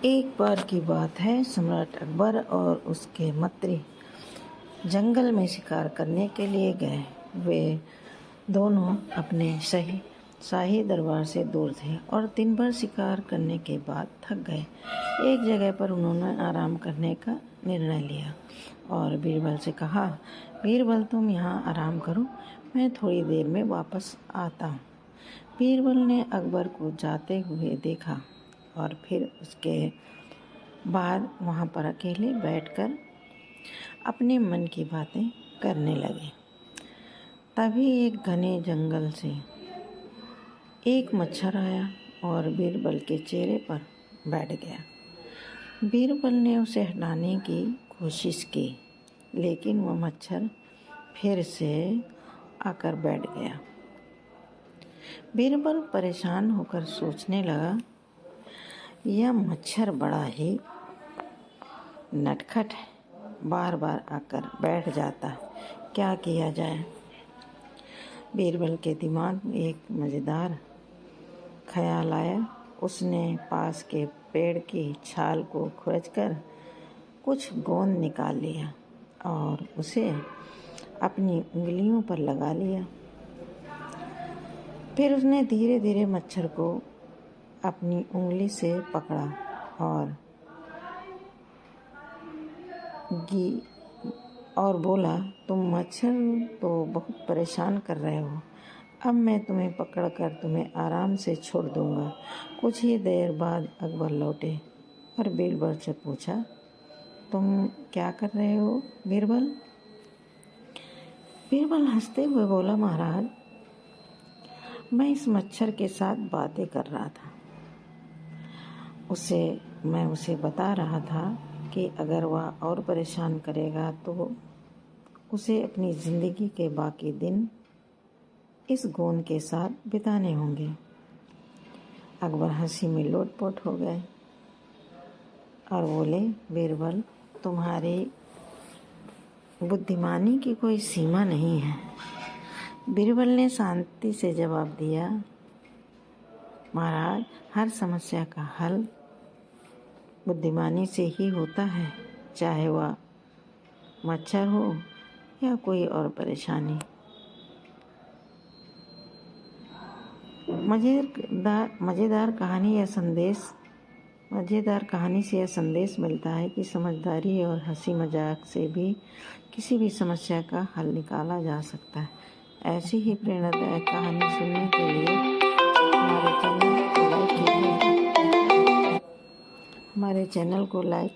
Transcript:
एक बार की बात है, सम्राट अकबर और उसके मंत्री जंगल में शिकार करने के लिए गए। वे दोनों अपने शाही दरबार से दूर थे और दिन भर शिकार करने के बाद थक गए। एक जगह पर उन्होंने आराम करने का निर्णय लिया और बीरबल से कहा, बीरबल तुम यहाँ आराम करो, मैं थोड़ी देर में वापस आता हूँ। बीरबल ने अकबर को जाते हुए देखा और फिर उसके बाद वहाँ पर अकेले बैठकर अपने मन की बातें करने लगे। तभी एक घने जंगल से एक मच्छर आया और बीरबल के चेहरे पर बैठ गया। बीरबल ने उसे हटाने की कोशिश की, लेकिन वह मच्छर फिर से आकर बैठ गया। बीरबल परेशान होकर सोचने लगा, यह मच्छर बड़ा ही नटखट है, बार बार आकर बैठ जाता है, क्या किया जाए। बीरबल के दिमाग में एक मज़ेदार ख्याल आया। उसने पास के पेड़ की छाल को खुरचकर कुछ गोंद निकाल लिया और उसे अपनी उंगलियों पर लगा लिया। फिर उसने धीरे धीरे मच्छर को अपनी उंगली से पकड़ा और बोला, तुम मच्छर तो बहुत परेशान कर रहे हो, अब मैं तुम्हें पकड़कर तुम्हें आराम से छोड़ दूंगा। कुछ ही देर बाद अकबर लौटे और बीरबल से पूछा, तुम क्या कर रहे हो बीरबल? बीरबल हंसते हुए बोला, महाराज, मैं इस मच्छर के साथ बातें कर रहा था। मैं उसे बता रहा था कि अगर वह और परेशान करेगा तो उसे अपनी ज़िंदगी के बाकी दिन इस गोंद के साथ बिताने होंगे। अकबर हंसी में लोटपोट हो गए और बोले, बीरबल, तुम्हारी बुद्धिमानी की कोई सीमा नहीं है। बीरबल ने शांति से जवाब दिया, महाराज, हर समस्या का हल बुद्धिमानी से ही होता है, चाहे वह मच्छर हो या कोई और परेशानी। मज़ेदार कहानी से यह संदेश मिलता है कि समझदारी और हंसी मजाक से भी किसी भी समस्या का हल निकाला जा सकता है। ऐसी ही प्रेरणादायक कहानी सुनने के लिए हमारे चैनल को लाइक